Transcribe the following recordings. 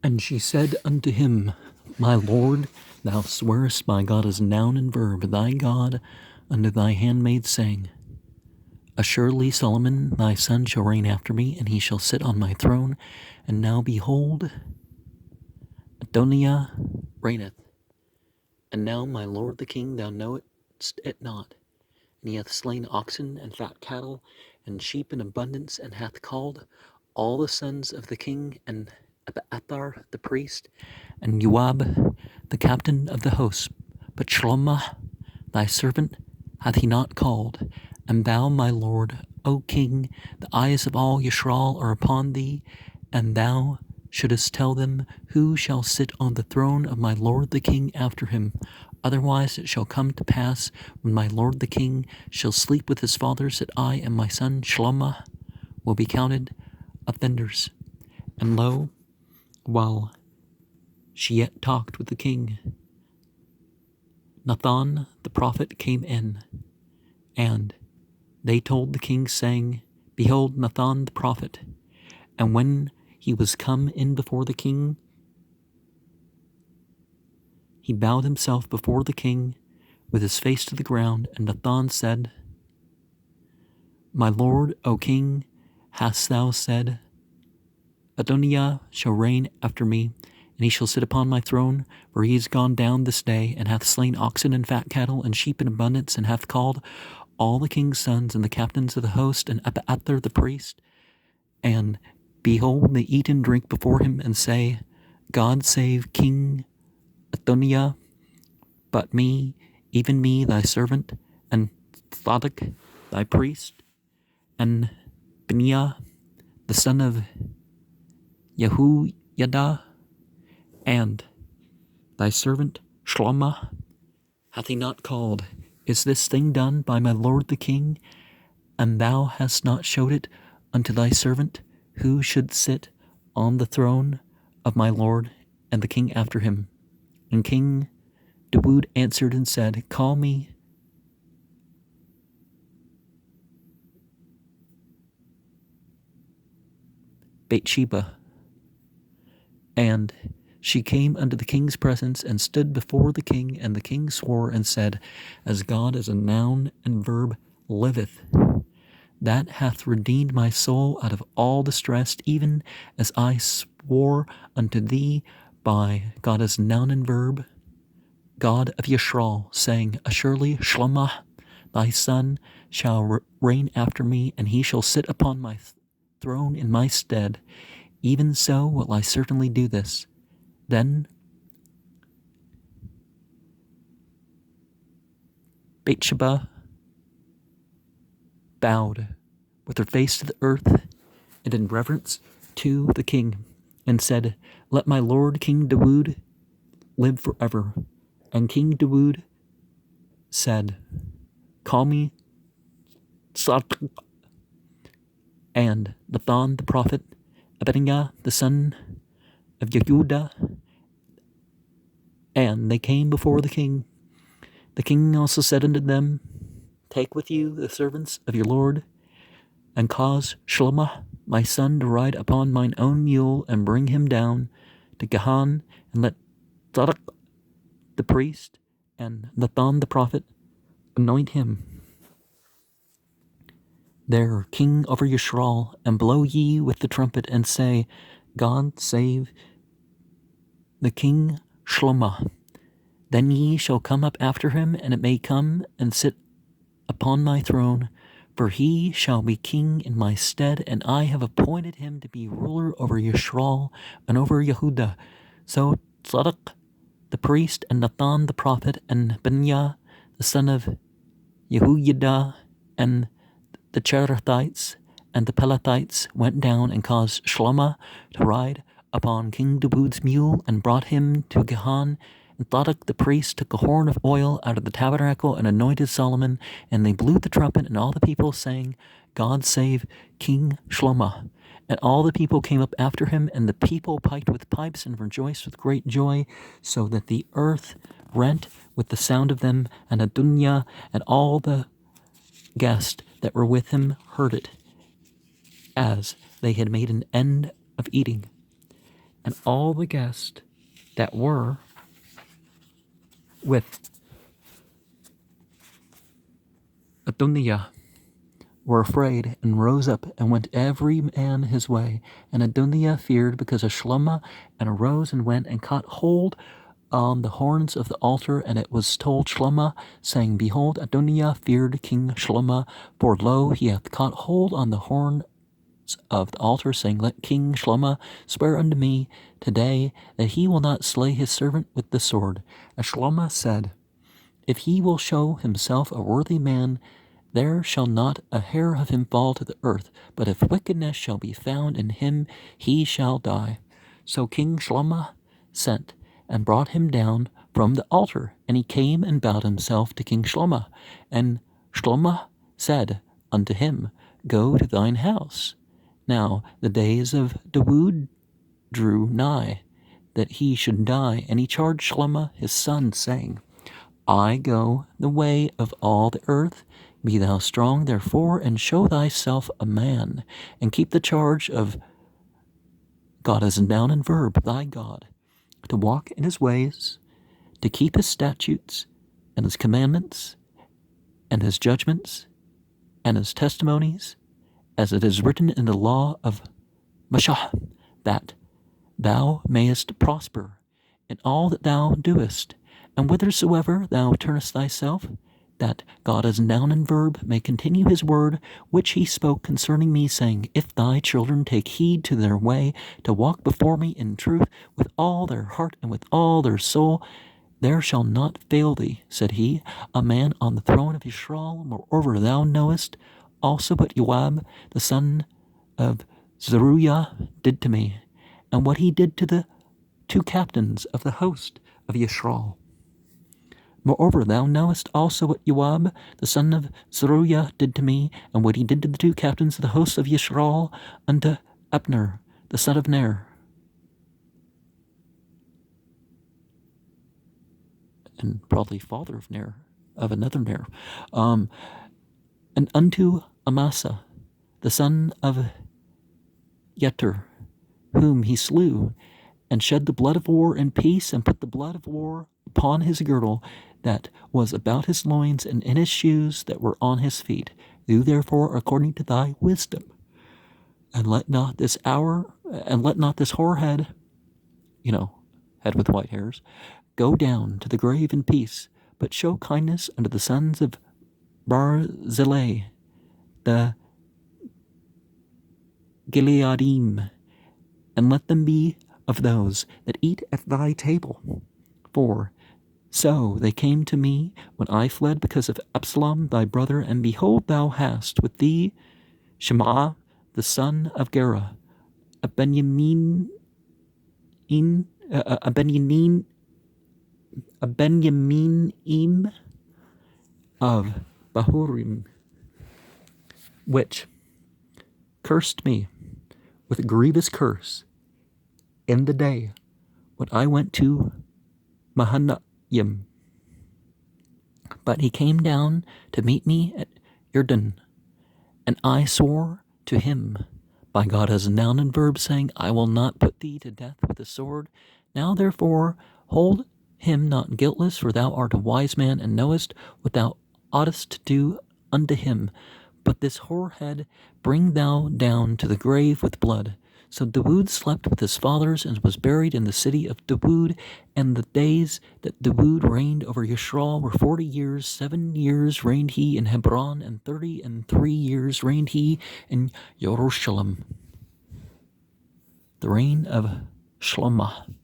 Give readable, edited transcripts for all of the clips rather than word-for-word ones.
And she said unto him, My lord, thou swearest by God as noun and verb, thy God, unto thy handmaid, saying, Assuredly Solomon thy son shall reign after me, and he shall sit on my throne. And now behold, Adoniah reigneth. And now, my lord the king, thou knowest it not. And he hath slain oxen and fat cattle and sheep in abundance, and hath called all the sons of the king, and Abiathar the priest, and Joab the captain of the host. But Shlomo thy servant hath he not called. And thou, my lord, O king, the eyes of all Yisrael are upon thee, and thou shouldest tell them who shall sit on the throne of my lord the king after him. Otherwise it shall come to pass, when my lord the king shall sleep with his fathers, that I and my son Shlomo will be counted offenders. And lo, while she yet talked with the king, Nathan the prophet came in, and they told the king, saying, Behold, Nathan the prophet. And when he was come in before the king, he bowed himself before the king with his face to the ground. And Nathan said, My lord, O king, hast thou said, Adoniah shall reign after me, and he shall sit upon my throne, for he is gone down this day, and hath slain oxen and fat cattle and sheep in abundance, and hath called all the king's sons and the captains of the host, and Abiathar the priest. And behold, they eat and drink before him, and say, God save King Adoniah, but me, even me, thy servant, and Zadok, thy priest, and Benaiah, the son of Jehoiada, and thy servant Shlomo, hath he not called? Is this thing done by my lord the king? And thou hast not showed it unto thy servant, who should sit on the throne of my lord, and the king after him. And King Dawood answered and said, Call me Bathsheba. And she came unto the king's presence, and stood before the king, and the king swore and said, As God as a noun and verb liveth, that hath redeemed my soul out of all distress, even as I swore unto thee by God as noun and verb, God of Yisrael, saying, Assuredly Shlomo thy son shall reign after me, and he shall sit upon my throne in my stead. Even so will I certainly do this. Then Bathsheba bowed with her face to the earth and in reverence to the king, and said, Let my lord King Dawood live forever. And King Dawood said, Call me Zadok. And Nathan the prophet, Abednego the son of Jehuda, and they came before the king. The king also said unto them, Take with you the servants of your lord, and cause Shlomo my son to ride upon mine own mule, and bring him down to Gahan, and let Zadok the priest and Nathan the prophet anoint him there king over Yisrael, and blow ye with the trumpet, and say, God save the king Shlomo. Then ye shall come up after him, and it may come and sit upon my throne, for he shall be king in my stead, and I have appointed him to be ruler over Yisrael and over Yehuda. So Zadok the priest, and Nathan the prophet, and Benaiah the son of Jehoiada, and the Cherethites and the Pelethites went down and caused Shlomo to ride upon King Dawood's mule, and brought him to Gahan. And Zadok the priest took a horn of oil out of the tabernacle and anointed Solomon, and they blew the trumpet, and all the people sang, God save King Shlomo. And all the people came up after him, and the people piped with pipes and rejoiced with great joy, so that the earth rent with the sound of them. And Adoniah and all the guests that were with him heard it, as they had made an end of eating. And all the guests that were with Adoniah were afraid, and rose up, and went every man his way. And Adoniah feared because of Shlomo, and arose and went and caught hold on the horns of the altar. And it was told Shlomo, saying, Behold, Adoniah feared King Shlomo, for lo, he hath caught hold on the horn of the altar, saying, Let King Shlomo swear unto me today that he will not slay his servant with the sword. And Shlomo said, If he will show himself a worthy man, there shall not a hair of him fall to the earth, but if wickedness shall be found in him, he shall die. So King Shlomo sent and brought him down from the altar, and he came and bowed himself to King Shlomo. And Shlomo said unto him, Go to thine house. Now the days of Dawood drew nigh, that he should die, and he charged Shlomo his son, saying, I go the way of all the earth. Be thou strong, therefore, and show thyself a man, and keep the charge of God as a noun and verb, thy God, to walk in his ways, to keep his statutes, and his commandments, and his judgments, and his testimonies, as it is written in the law of Moshe, that thou mayest prosper in all that thou doest, and whithersoever thou turnest thyself, that God as noun and verb may continue his word, which he spoke concerning me, saying, If thy children take heed to their way, to walk before me in truth, with all their heart and with all their soul, there shall not fail thee, said he, a man on the throne of Yisrael. Moreover, thou knowest also what Joab, the son of Zeruiah, did to me, and what he did to the 2 captains of the host of Yisrael. Moreover, thou knowest also what Joab, the son of Zeruiah, did to me, and what he did to the 2 captains of the hosts of Yisrael, unto Abner, the son of Ner, and probably father of Ner, of another Ner, and unto Amasa, the son of Yeter, whom he slew, and shed the blood of war in peace, and put the blood of war upon his girdle that was about his loins, and in his shoes that were on his feet. Do therefore according to thy wisdom, and let not this whorehead, head with white hairs, go down to the grave in peace, but show kindness unto the sons of Barzillai, the Gileadim, and let them be of those that eat at thy table. For so they came to me when I fled because of Absalom thy brother, and behold, thou hast with thee Shema, the son of Gera, a Benjaminim of Bahurim, which cursed me with a grievous curse in the day when I went to Mahanaim. But he came down to meet me at Irden, and I swore to him by God as a noun and verb, saying, I will not put thee to death with the sword. Now therefore hold him not guiltless, for thou art a wise man, and knowest what thou oughtest to do unto him. But this whorehead bring thou down to the grave with blood. So Dawood slept with his fathers, and was buried in the city of Dawood. And the days that Dawood reigned over Yisrael were 40 years. 7 years reigned he in Hebron, and 33 years reigned he in Jerusalem. The reign of Shlomo.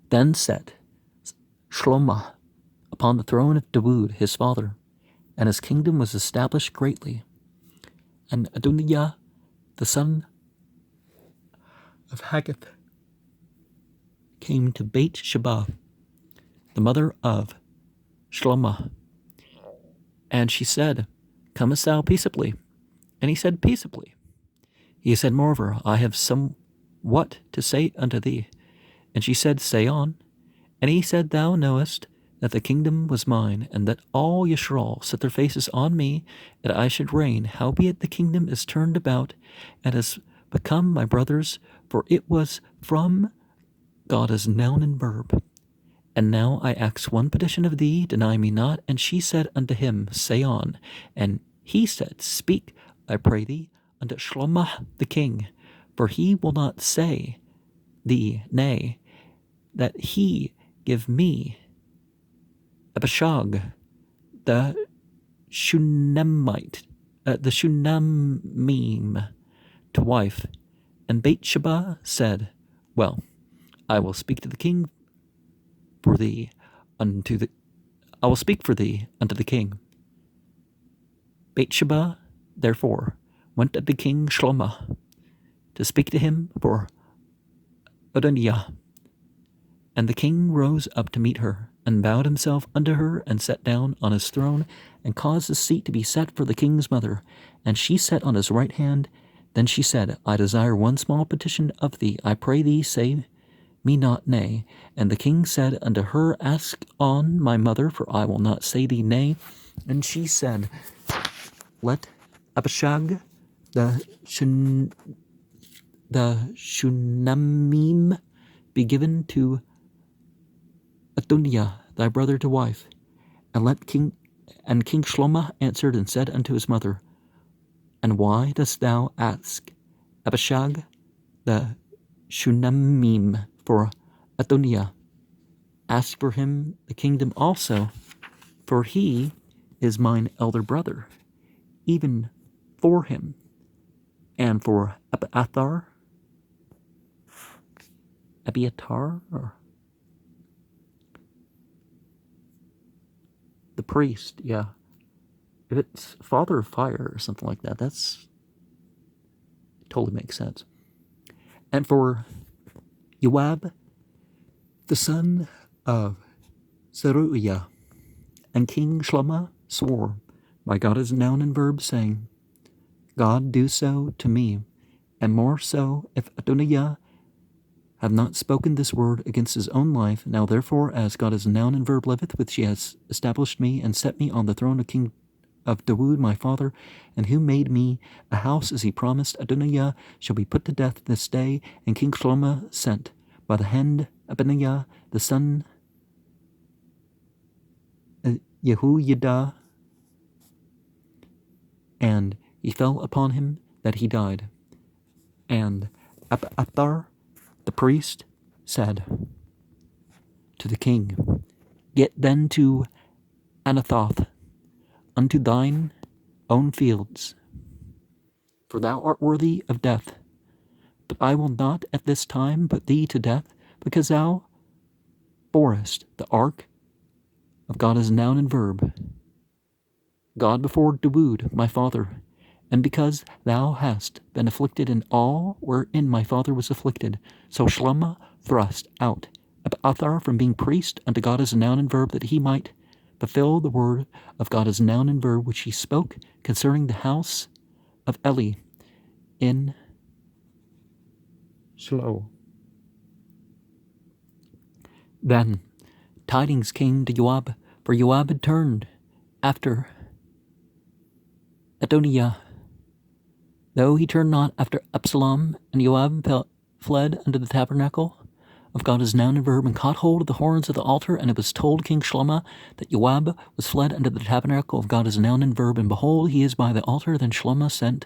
Then sat Shlomo upon the throne of Dawood his father, and his kingdom was established greatly. And Adoniah, the son of Haggith, came to Beit Sheba, the mother of Shlomo. And she said, Comest thou peaceably? And he said, Peaceably. He said, Moreover, I have somewhat to say unto thee. And she said, Say on. And he said, Thou knowest that the kingdom was mine, and that all Yisrael set their faces on me, that I should reign. Howbeit the kingdom is turned about, and is But come, my brothers, for it was from God as noun and verb. And now I ask one petition of thee, deny me not. And she said unto him, Say on. And he said, Speak, I pray thee, unto Shlomo the king, for he will not say thee nay, that he give me Abishag the Shunammite, the Shunammim to wife. And Bathsheba said, Well, I will speak to the king for thee I will speak for thee unto the king. Bathsheba, therefore, went to the king Shlomo to speak to him for Adoniah. And the king rose up to meet her, and bowed himself unto her, and sat down on his throne, and caused a seat to be set for the king's mother. And she sat on his right hand. Then she said, I desire one small petition of thee. I pray thee, say me not nay. And the king said unto her, Ask on, my mother, for I will not say thee nay. And she said, Let Abishag the Shunammim be given to Adoniah thy brother to wife. And King Shlomo answered and said unto his mother, And why dost thou ask Abishag the Shunammim for Adoniah? Ask for him the kingdom also, for he is mine elder brother, even for him, and for Abiathar, or the priest, yeah. If it's father of fire or something like that, that's totally makes sense. And for Joab, the son of Zeruiah. And King Shlomo swore by God as noun and verb, saying, God do so to me, and more so, if Adoniah have not spoken this word against his own life. Now therefore, as God as noun and verb liveth, which he has established me, and set me on the throne of King of Dawood my father, and who made me a house as he promised, Adoniah shall be put to death this day. And King Shlomo sent by the hand Abiniah the son Yehoiada, and he fell upon him that he died. And Abiathar the priest said to the king, Get then to Anathoth, unto thine own fields, for thou art worthy of death. But I will not at this time put thee to death, because thou borest the ark of God as noun and verb, God before Dawood my father, and because thou hast been afflicted in all wherein my father was afflicted. So Shlomo thrust out Abiathar from being priest unto God as a noun and verb, that he might fulfill the word of God as noun and verb, which he spoke concerning the house of Eli in Shiloh. Then tidings came to Joab, for Joab had turned after Adoniah, though he turned not after Absalom. And Joab fled unto the tabernacle of God as noun and verb, and caught hold of the horns of the altar. And it was told King Shlomo that Joab was fled unto the tabernacle of God as noun and verb, and behold, he is by the altar. Then Shlomo sent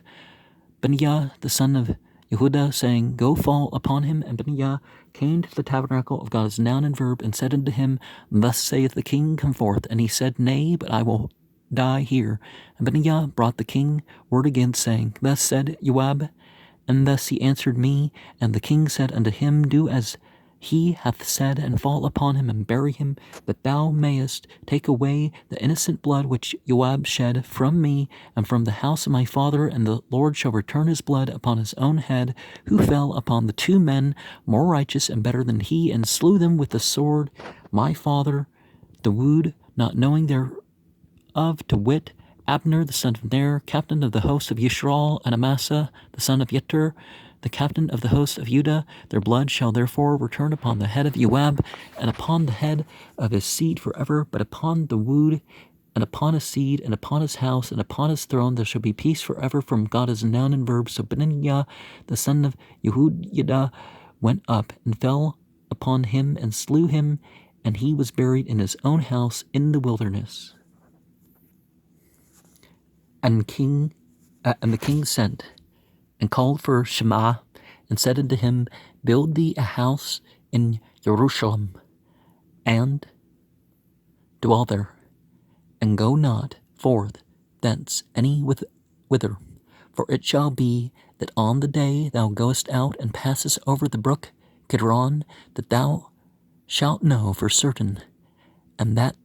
Benaiah the son of Yehuda, saying, Go fall upon him. And Benaiah came to the tabernacle of God as noun and verb, and said unto him, Thus saith the king, Come forth. And he said, Nay, but I will die here. And Benaiah brought the king word again, saying, Thus said Joab, and thus he answered me. And the king said unto him, Do as he hath said, and fall upon him, and bury him, that thou mayest take away the innocent blood which Joab shed from me, and from the house of my father, and the Lord shall return his blood upon his own head, who fell upon the two men more righteous and better than he, and slew them with the sword, my father Dawood, not knowing thereof, to wit, Abner the son of Ner, captain of the host of Yisrael, and Amasa the son of Yeter, the captain of the host of Judah. Their blood shall therefore return upon the head of Joab, and upon the head of his seed forever, but upon Dawood and upon his seed, and upon his house, and upon his throne there shall be peace forever. From God is a noun and verb. So Benaiah, the son of Jehoiada, went up and fell upon him and slew him, and he was buried in his own house in the wilderness. And the king sent and called for Shema, and said unto him, Build thee a house in Jerusalem, and dwell there, and go not forth thence any whither. For it shall be that on the day thou goest out and passest over the brook Kidron, that thou shalt know for certain, and that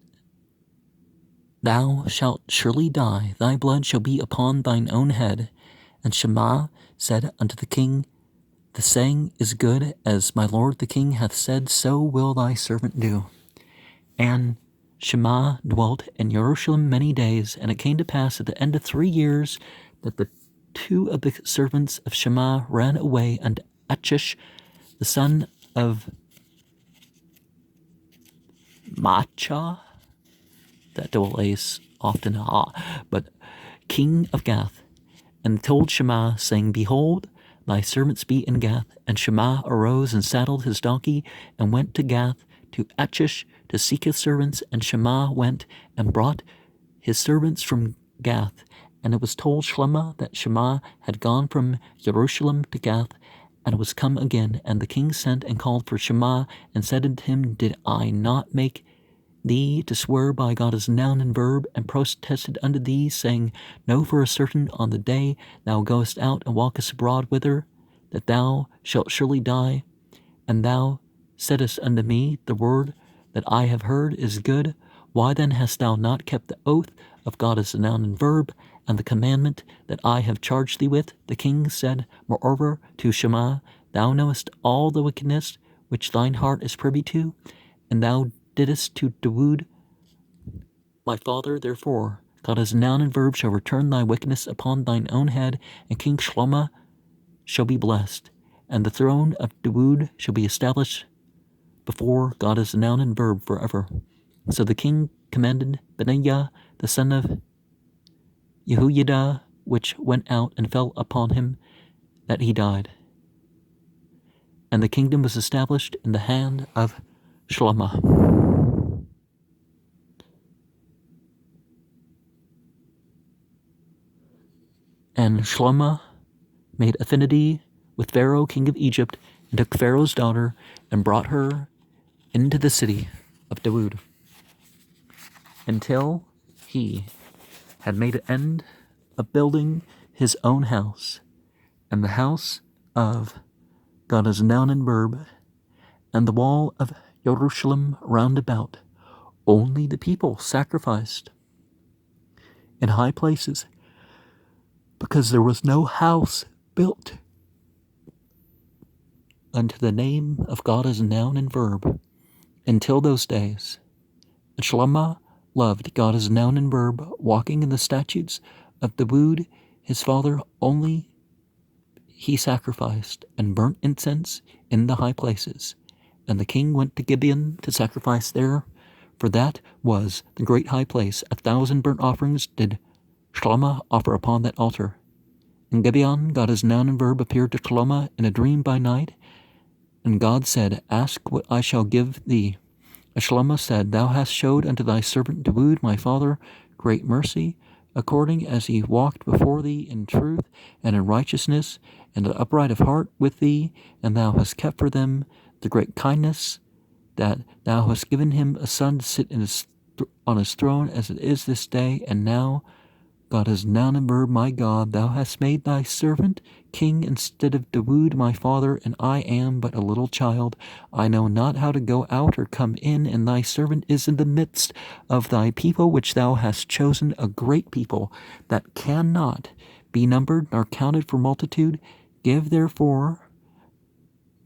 thou shalt surely die. Thy blood shall be upon thine own head. And Shema said unto the king, The saying is good, as my lord the king hath said, so will thy servant do. And Shema dwelt in Jerusalem many days, and it came to pass at the end of 3 years that the 2 of the servants of Shema ran away unto Achish, the son of Maachah, that delays often, but king of Gath, and told Shema, saying, Behold, thy servants be in Gath. And Shema arose and saddled his donkey, and went to Gath to Achish to seek his servants. And Shema went and brought his servants from Gath. And it was told Shema that Shema had gone from Jerusalem to Gath, and was come again. And the king sent and called for Shema, and said unto him, Did I not make thee to swear by God as noun and verb, and protested unto thee, saying, Know for a certain on the day thou goest out and walkest abroad whither, that thou shalt surely die? And thou saidst unto me, The word that I have heard is good. Why then hast thou not kept the oath of God as a noun and verb, and the commandment that I have charged thee with? The king said moreover to Shema, Thou knowest all the wickedness which thine heart is privy to, and thou didst to Dawood my father. Therefore God as a noun and verb shall return thy wickedness upon thine own head, and King Shlomo shall be blessed, and the throne of Dawood shall be established before God as a noun and verb forever. So the king commanded Benaiah the son of Jehoiada, which went out and fell upon him, that he died. And the kingdom was established in the hand of Shlomo. And Shlomo made affinity with Pharaoh, king of Egypt, and took Pharaoh's daughter, and brought her into the city of Dawood, until he had made an end of building his own house, and the house of God as a noun and verb, and the wall of Jerusalem round about. Only the people sacrificed in high places, because there was no house built unto the name of God as a noun and verb until those days. And Shlomo loved God as a noun and verb, walking in the statutes of Dawood his father. Only he sacrificed and burnt incense in the high places. And the king went to Gibeon to sacrifice there, for that was the great high place. 1,000 burnt offerings did Shlomo offer upon that altar. In Gibeon, God as noun and verb appeared to Shlomo in a dream by night, and God said, Ask what I shall give thee. And Shlomo said, Thou hast showed unto thy servant Dawood my father great mercy, according as he walked before thee in truth and in righteousness, and the upright of heart with thee, and thou hast kept for them the great kindness, that thou hast given him a son to sit on his throne, as it is this day. And now, God has noun and verb, my God, thou hast made thy servant king instead of Dawood my father, and I am but a little child. I know not how to go out or come in, and thy servant is in the midst of thy people, which thou hast chosen, a great people, that cannot be numbered nor counted for multitude. Give therefore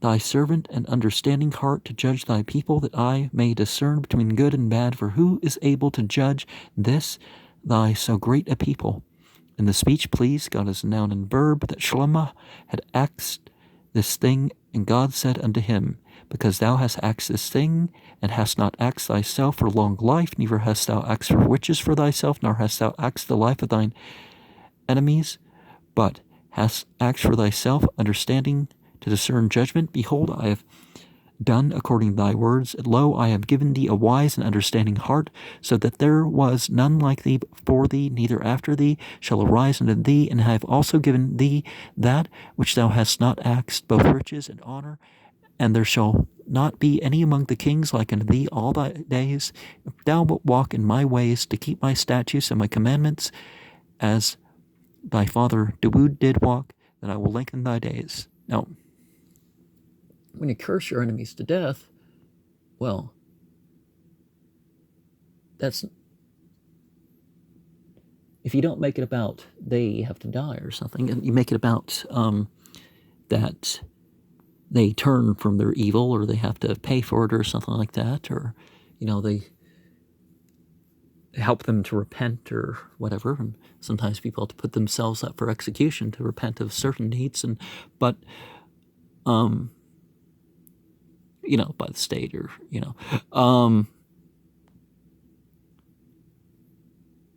thy servant an understanding heart to judge thy people, that I may discern between good and bad. For who is able to judge this thy so great a people? And the speech pleased God as a noun and verb, that Shlomo had asked this thing And God said unto him, Because thou hast asked this thing, and hast not asked thyself for long life, neither hast thou asked for riches for thyself, nor hast thou asked the life of thine enemies, but hast asked for thyself understanding to discern judgment, behold, I have done according to thy words. Lo, I have given thee a wise and understanding heart, so that there was none like thee before thee, neither after thee shall arise unto thee. And I have also given thee that which thou hast not asked, both riches and honor. And there shall not be any among the kings like unto thee all thy days, if thou wilt walk in my ways, to keep my statutes and my commandments, as thy father Dawood did walk, then I will lengthen thy days. Now, when you curse your enemies to death, well, that's, if you don't make it about they have to die or something, and you make it about that they turn from their evil, or they have to pay for it or something like that, or, they help them to repent or whatever. And sometimes people have to put themselves up for execution to repent of certain needs, but by the state, or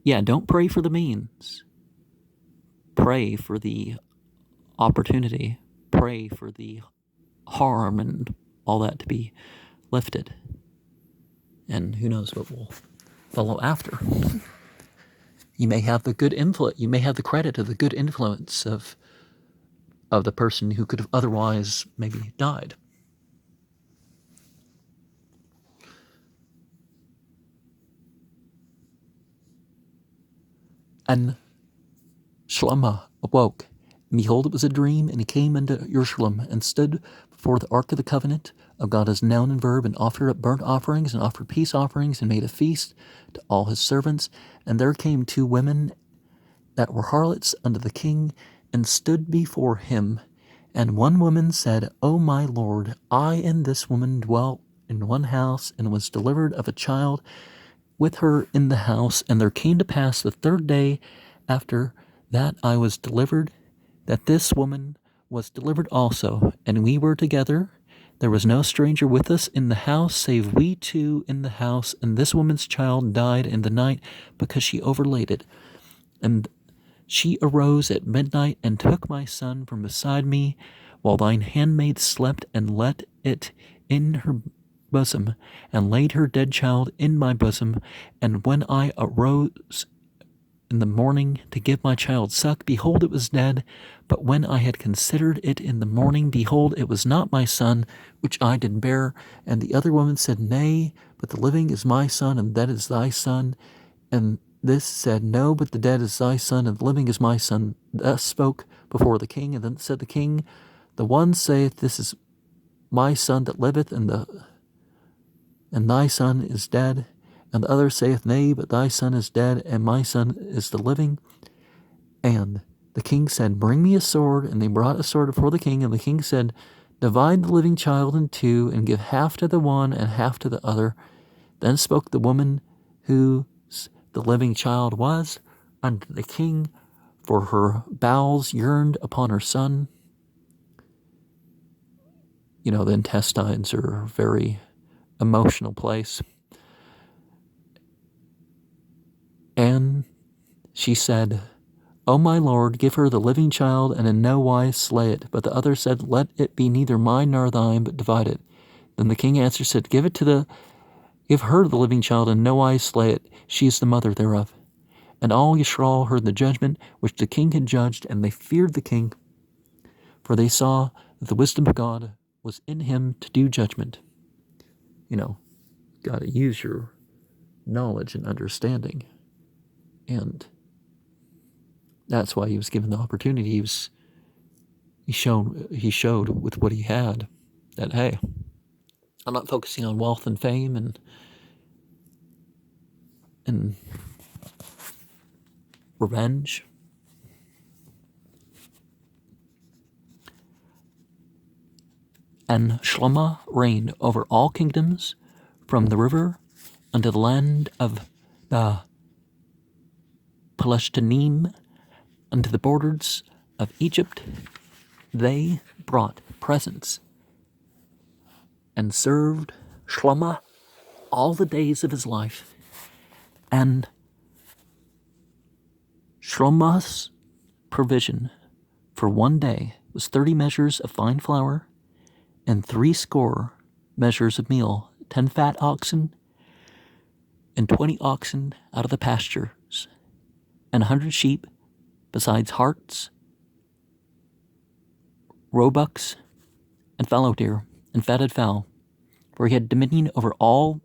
don't pray for the means. Pray for the opportunity. Pray for the harm and all that to be lifted. And who knows what will follow after. You may have the good influence. You may have the credit of the good influence of the person who could have otherwise maybe died. And Shlomo awoke, and behold, it was a dream, and he came into Jerusalem, and stood before the ark of the covenant of God as noun and verb, and offered up burnt offerings, and offered peace offerings, and made a feast to all his servants. And there came two women that were harlots unto the king, and stood before him. And one woman said, O my Lord, I and this woman dwelt in one house, and was delivered of a child with her in the house. And there came to pass the third day after that I was delivered, that this woman was delivered also, and we were together. There was no stranger with us in the house, save we two in the house. And this woman's child died in the night, because she overlaid it. And she arose at midnight, and took my son from beside me, while thine handmaid slept, and let it in her bosom, and laid her dead child in my bosom. And when I arose in the morning to give my child suck, behold, it was dead. But when I had considered it in the morning, behold, it was not my son, which I did bear. And the other woman said, Nay, but the living is my son, and that is thy son. And this said, No, but the dead is thy son, and the living is my son. Thus spoke before the king. And then said the king, The one saith, This is my son that liveth, and thy son is dead. And the other saith, Nay, but thy son is dead, and my son is the living. And the king said, Bring me a sword. And they brought a sword before the king. And the king said, Divide the living child in two, and give half to the one and half to the other. Then spoke the woman whose the living child was unto the king, for her bowels yearned upon her son. The intestines are a very emotional place. And she said, O my lord, give her the living child, and in no wise slay it. But the other said, Let it be neither mine nor thine, but divide it. Then the king answered, said, Give her the living child, and no wise slay it. She is the mother thereof. And all Yisrael heard the judgment which the king had judged, and they feared the king, for they saw that the wisdom of God was in him to do judgment. Got to use your knowledge and understanding. And that's why he was given the opportunity. He showed with what he had that, hey, I'm not focusing on wealth and fame and revenge. And Shlomo reigned over all kingdoms, from the river unto the land of the Palestinian, unto the borders of Egypt. They brought presents and served Shlomo all the days of his life. And Shlomo's provision for one day was 30 measures of fine flour and 60 measures of meal, 10 fat oxen and 20 oxen out of the pastures, and 100 sheep, besides harts, roebucks, and fallow deer, and fatted fowl, for he had dominion over all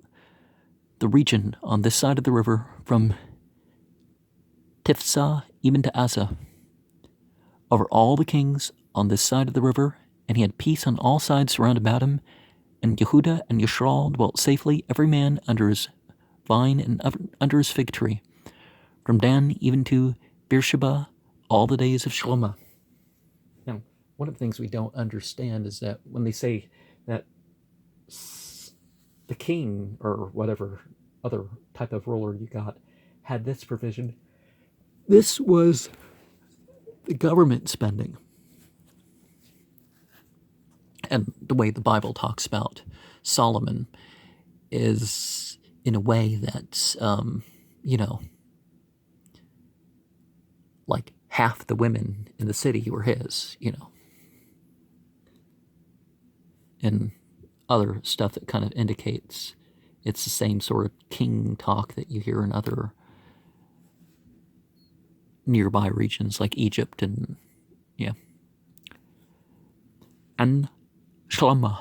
the region on this side of the river, from Tifsah even to Asa, over all the kings on this side of the river, and he had peace on all sides round about him, and Yehudah and Yisrael dwelt safely, every man under his vine and under his fig tree, from Dan even to Beersheba, all the days of Shlomo. Now, one of the things we don't understand is that when they say that the king, or whatever other type of ruler you got, had this provision, this was the government spending. And the way the Bible talks about Solomon is in a way that's, like half the women in the city were his, and other stuff that kind of indicates it's the same sort of king talk that you hear in other nearby regions like Egypt and, And Shlomo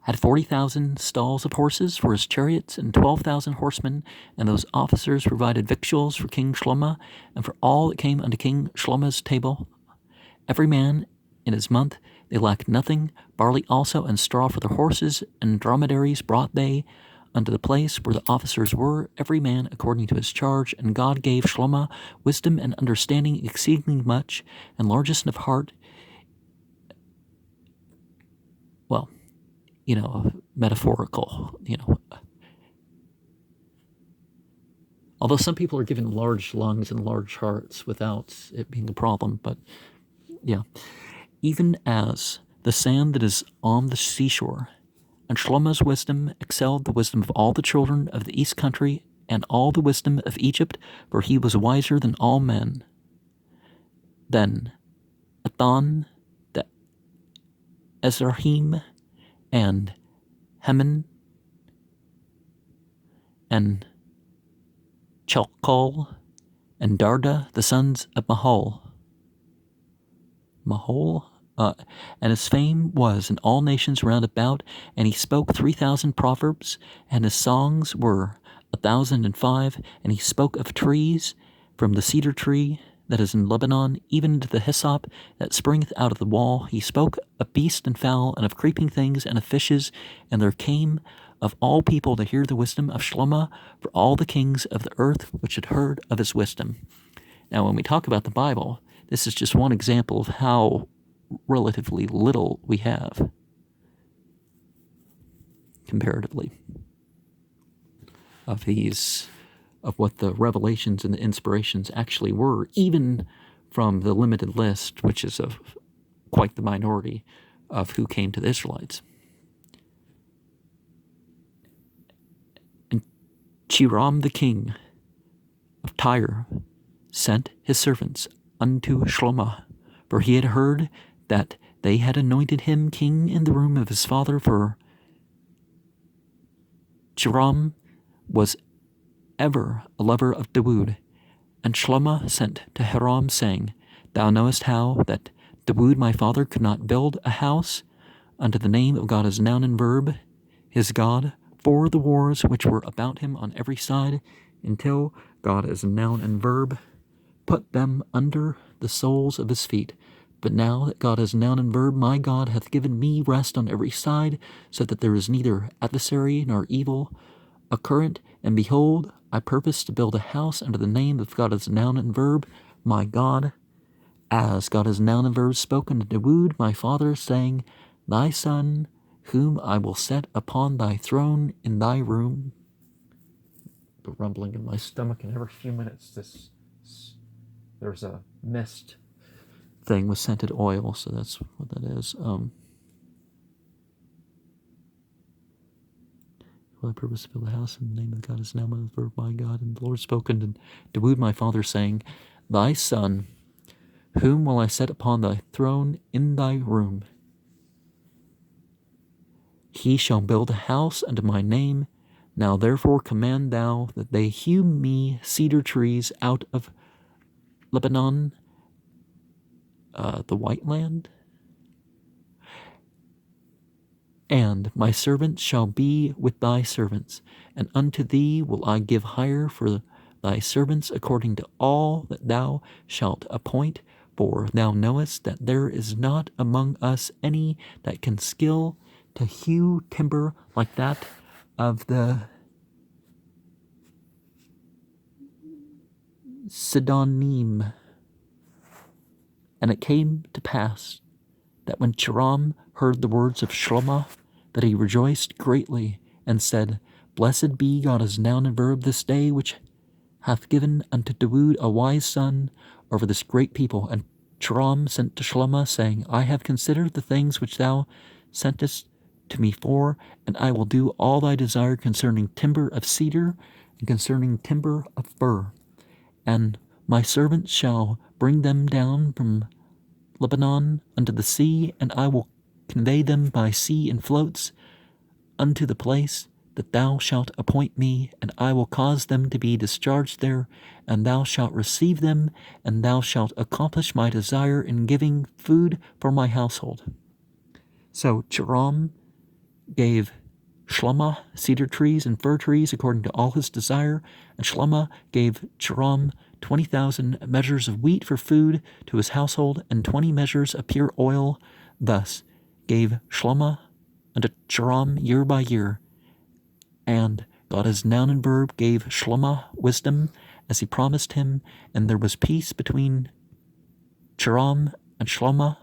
had 40,000 stalls of horses for his chariots and 12,000 horsemen, and those officers provided victuals for King Shlomo and for all that came unto King Shlomo's table. Every man in his month they lacked nothing, barley also and straw for their horses, and dromedaries brought they unto the place where the officers were, every man according to his charge. And God gave Shlomo wisdom and understanding exceedingly much, and largest of heart, metaphorical, although some people are given large lungs and large hearts without it being a problem, but even as the sand that is on the seashore. And Shlomo's wisdom excelled the wisdom of all the children of the east country and all the wisdom of Egypt, for he was wiser than all men. Then Athan, the Ezrahim, and Heman, and Chalcol, and Darda, the sons of Mahol, and his fame was in all nations round about, and he spoke 3,000 proverbs, and his songs were 1,005, and he spoke of trees, from the cedar tree that is in Lebanon, even to the hyssop that springeth out of the wall. He spoke of beast and fowl, and of creeping things, and of fishes, and there came of all people to hear the wisdom of Shlomo, for all the kings of the earth which had heard of his wisdom. Now, when we talk about the Bible, this is just one example of how relatively little we have, comparatively, of what the revelations and the inspirations actually were, even from the limited list, which is of quite the minority of who came to the Israelites. And Chiram the king of Tyre sent his servants unto Shlomo, for he had heard that they had anointed him king in the room of his father, for Chiram was ever a lover of Dawood. And Shlomo sent to Hiram, saying, Thou knowest how that Dawood my father could not build a house unto the name of God as noun and verb, his God, for the wars which were about him on every side, until God as noun and verb put them under the soles of his feet. But now that God as noun and verb, my God hath given me rest on every side, so that there is neither adversary nor evil occurrent. And behold, I purpose to build a house under the name of God as noun and verb, my God, as God as noun and verb spoken to Dawood my father, saying, Thy son, whom I will set upon thy throne in thy room. The rumbling in my stomach, and every few minutes there's a mist thing with scented oil, so that's what that is. will I purpose to build a house in the name of God is now my verb my God. And the Lord spoke unto Dawood my father, saying, Thy son, whom will I set upon thy throne in thy room? He shall build a house unto my name. Now therefore command thou that they hew me cedar trees out of Lebanon, the white land. And my servants shall be with thy servants, and unto thee will I give hire for thy servants according to all that thou shalt appoint. For thou knowest that there is not among us any that can skill to hew timber like that of the Sidonim. And it came to pass that when Joram heard the words of Shlomo, that he rejoiced greatly, and said, Blessed be God as noun and verb this day, which hath given unto Dawood a wise son over this great people. And Joram sent to Shlomo, saying, I have considered the things which thou sentest to me for, and I will do all thy desire concerning timber of cedar, and concerning timber of fir. And my servants shall bring them down from Lebanon unto the sea, and I will convey them by sea in floats unto the place that thou shalt appoint me, and I will cause them to be discharged there, and thou shalt receive them, and thou shalt accomplish my desire in giving food for my household. So Joram gave Shlomo cedar trees and fir trees according to all his desire, and Shlomo gave Joram 20,000 measures of wheat for food to his household, and 20 measures of pure oil. Thus gave Shlomo unto Joram year by year. And God as noun and verb gave Shlomo wisdom as he promised him, and there was peace between Joram and Shlomo,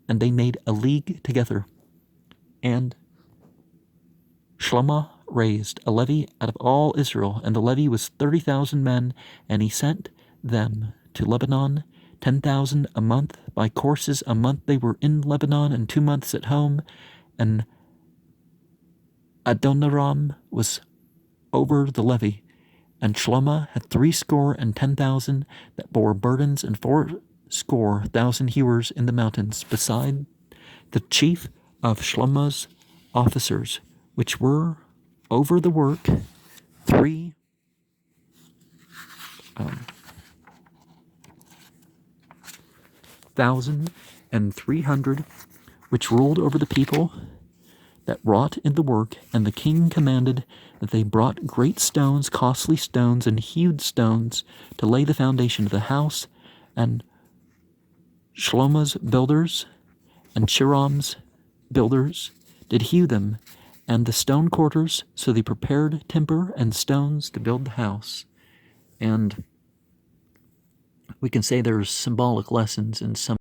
and they made a league together. And Shlomo raised a levy out of all Israel, and the levy was 30,000 men, and he sent them to Lebanon, 10,000 a month by courses. A month they were in Lebanon, and 2 months at home. And Adoniram was over the levy, and Shlomo had 70,010 that bore burdens, and 80,000 hewers in the mountains, beside the chief of Shlomo's officers, which were over the work 3,300, which ruled over the people that wrought in the work. And the king commanded that they brought great stones, costly stones, and hewed stones to lay the foundation of the house. And Shlomo's builders and Chiram's builders did hew them, and the stone quarters, so they prepared timber and stones to build the house. And we can say there's symbolic lessons in some